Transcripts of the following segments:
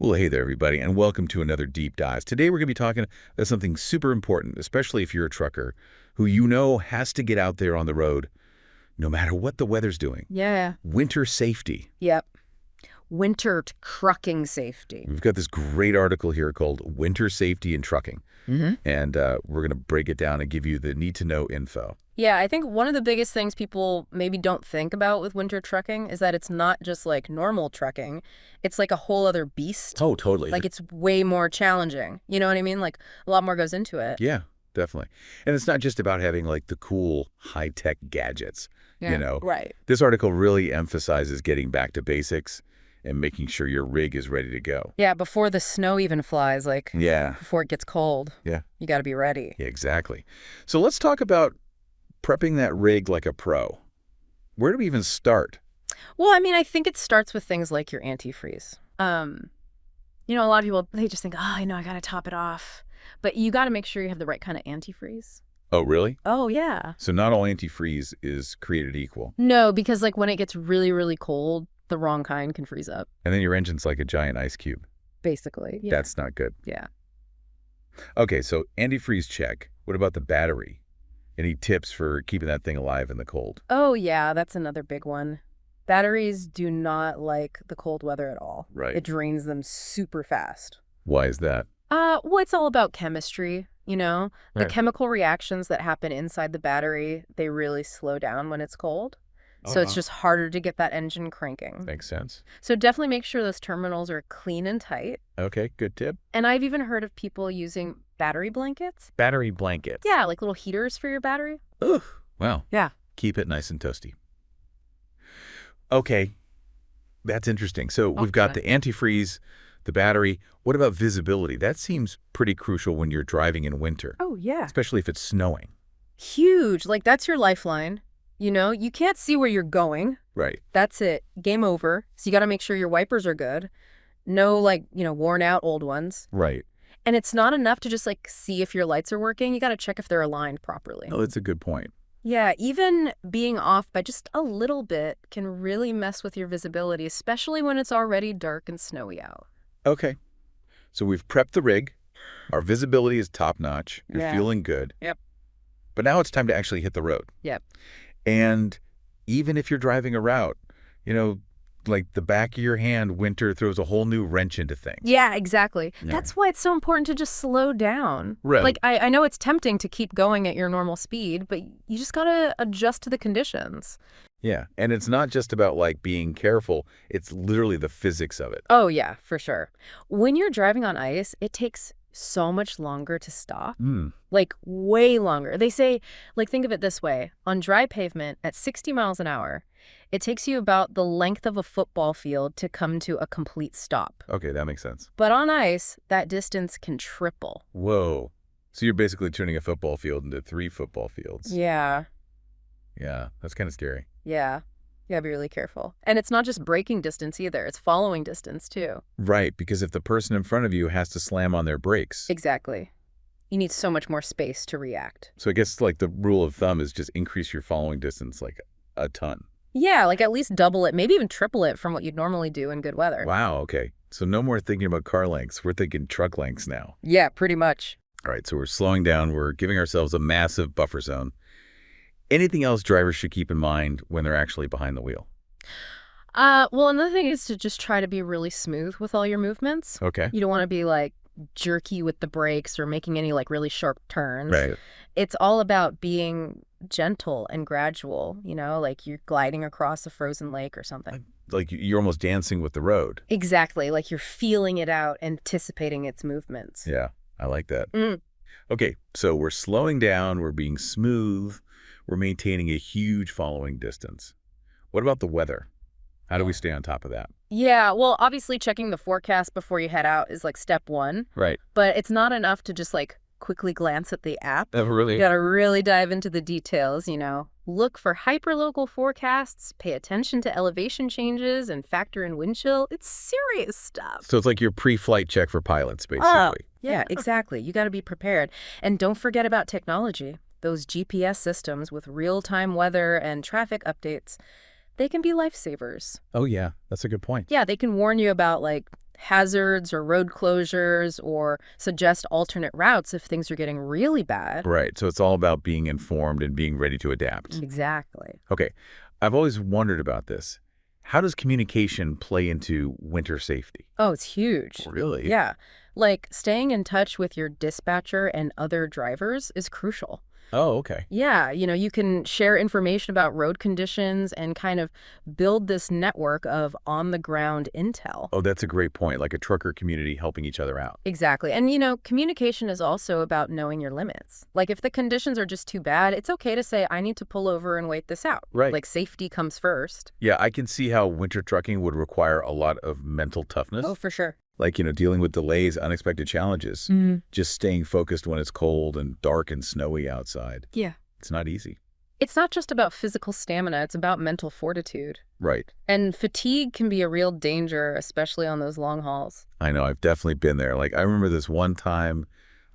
Well, hey there, everybody, and welcome to another Deep Dive. Today, we're going to be talking about something super important, especially if you're a trucker who you know has to get out there on the road no matter what the weather's doing. Yeah. Winter safety. Yep. Winter trucking safety. We've got this great article here called Winter Safety in Trucking, and we're going to break it down and give you the need-to-know info. Yeah, I think one of the biggest things people maybe don't think about with winter trucking is that it's not just like normal trucking. It's like a whole other beast. Oh, totally. Like it's way more challenging. You know what I mean? Like a lot more goes into it. Yeah, definitely. And it's not just about having like the cool high-tech gadgets, you know. Right. This article really emphasizes getting back to basics and making sure your rig is ready to go. Yeah, before the snow even flies, like Yeah. before it gets cold. Yeah. You got to be ready. Yeah, exactly. So let's talk about prepping that rig like a pro. Where do we even start? Well, I mean, I think it starts with things like your antifreeze. A lot of people, they just think, oh, I got to top it off. But you got to make sure you have the right kind of antifreeze. Oh, really? Oh, yeah. So not all antifreeze is created equal. No, because like when it gets really, really cold, the wrong kind can freeze up. And then your engine's like a giant ice cube. Basically. Yeah. That's not good. Yeah. Okay, so antifreeze check. What about the battery? Any tips for keeping that thing alive in the cold? Oh, yeah, that's another big one. Batteries do not like the cold weather at all. Right. It drains them super fast. Why is that? Well, it's all about chemistry, you know? The Right. chemical reactions that happen inside the battery, they really slow down when it's cold. So it's just harder to get that engine cranking. Makes sense. So definitely make sure those terminals are clean and tight. Okay, good tip. And I've even heard of people using battery blankets. Battery blankets. Yeah, like little heaters for your battery. Ugh. Wow. Yeah. Keep it nice and toasty. Okay, that's interesting. So we've got the antifreeze, the battery. What about visibility? That seems pretty crucial when you're driving in winter, Oh, yeah. especially if it's snowing. Huge. Like, that's your lifeline. You can't see where you're going. Right. That's it. Game over. So you got to make sure your wipers are good. No, worn out old ones. Right. And it's not enough to just, see if your lights are working. You got to check if they're aligned properly. Oh, that's a good point. Yeah, even being off by just a little bit can really mess with your visibility, especially when it's already dark and snowy out. Okay. So we've prepped the rig. Our visibility is top-notch. You're Yeah. feeling good. Yep. But now it's time to actually hit the road. Yep. And even if you're driving a route, like the back of your hand, winter throws a whole new wrench into things. Yeah, exactly. Yeah. That's why it's so important to just slow down. Right. Like, I know it's tempting to keep going at your normal speed, but you just got to adjust to the conditions. Yeah. And it's not just about being careful. It's literally the physics of it. Oh, yeah, for sure. When you're driving on ice, it takes so much longer to stop. Like, way longer. They say, think of it this way. On dry pavement at 60 miles an hour, it takes you about the length of a football field to come to a complete stop. Okay, that makes sense. But on ice, that distance can triple. Whoa. So you're basically turning a football field into 3 football fields. Yeah. Yeah, that's kind of scary. Yeah. You gotta be really careful. And it's not just braking distance either. It's following distance, too. Right, because if the person in front of you has to slam on their brakes. Exactly. You need so much more space to react. So I guess the rule of thumb is just increase your following distance a ton. Yeah, at least double it, maybe even triple it from what you'd normally do in good weather. Wow, okay. So no more thinking about car lengths. We're thinking truck lengths now. Yeah, pretty much. All right, so we're slowing down. We're giving ourselves a massive buffer zone. Anything else drivers should keep in mind when they're actually behind the wheel? Well, another thing is to just try to be really smooth with all your movements. Okay. You don't want to be jerky with the brakes or making any really sharp turns. Right. It's all about being gentle and gradual, like you're gliding across a frozen lake or something. Like you're almost dancing with the road. Exactly. Like you're feeling it out, anticipating its movements. Yeah, I like that. Mm. Okay, so we're slowing down. We're being smooth. We're maintaining a huge following distance. What about the weather? How do we stay on top of that? Yeah, well, obviously checking the forecast before you head out is step one. Right. But it's not enough to just quickly glance at the app. Really? You got to really dive into the details, Look for hyperlocal forecasts, pay attention to elevation changes, and factor in wind chill. It's serious stuff. So it's like your pre-flight check for pilots, basically. Oh, yeah, exactly. You got to be prepared. And don't forget about technology. Those GPS systems with real-time weather and traffic updates, they can be lifesavers. Oh, yeah. That's a good point. Yeah, they can warn you about hazards or road closures or suggest alternate routes if things are getting really bad. Right. So it's all about being informed and being ready to adapt. Exactly. Okay. I've always wondered about this. How does communication play into winter safety? Oh, it's huge. Really? Yeah. Like staying in touch with your dispatcher and other drivers is crucial. Oh, okay. Yeah, you can share information about road conditions and kind of build this network of on-the-ground intel. Oh, that's a great point. Like a trucker community helping each other out. Exactly. And, communication is also about knowing your limits. Like, if the conditions are just too bad, it's okay to say, I need to pull over and wait this out. Right. Like, safety comes first. Yeah, I can see how winter trucking would require a lot of mental toughness. Oh, for sure. Like, dealing with delays, unexpected challenges, just staying focused when it's cold and dark and snowy outside. Yeah. It's not easy. It's not just about physical stamina, it's about mental fortitude. Right. And fatigue can be a real danger, especially on those long hauls. I know. I've definitely been there. Like, I remember this one time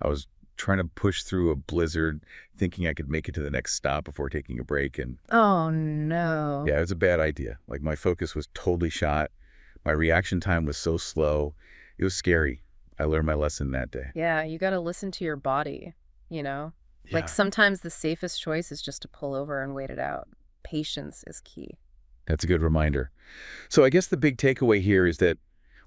I was trying to push through a blizzard, thinking I could make it to the next stop before taking a break. And Oh, no. yeah, it was a bad idea. Like, my focus was totally shot. My reaction time was so slow. It was scary. I learned my lesson that day. Yeah, you got to listen to your body, Yeah. Like sometimes the safest choice is just to pull over and wait it out. Patience is key. That's a good reminder. So I guess the big takeaway here is that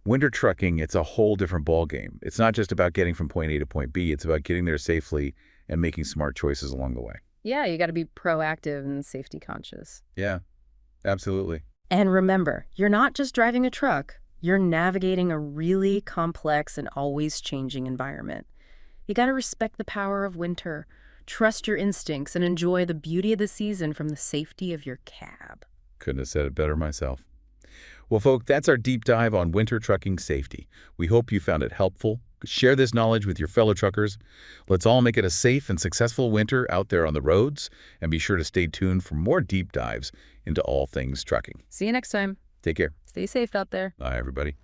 winter trucking, it's a whole different ballgame. It's not just about getting from point A to point B. It's about getting there safely and making smart choices along the way. Yeah, you got to be proactive and safety conscious. Yeah, absolutely. And remember, you're not just driving a truck. You're navigating a really complex and always changing environment. You got to respect the power of winter, trust your instincts, and enjoy the beauty of the season from the safety of your cab. Couldn't have said it better myself. Well, folks, that's our deep dive on winter trucking safety. We hope you found it helpful. Share this knowledge with your fellow truckers. Let's all make it a safe and successful winter out there on the roads, and be sure to stay tuned for more deep dives into all things trucking. See you next time. Take care. Stay safe out there. Bye, everybody.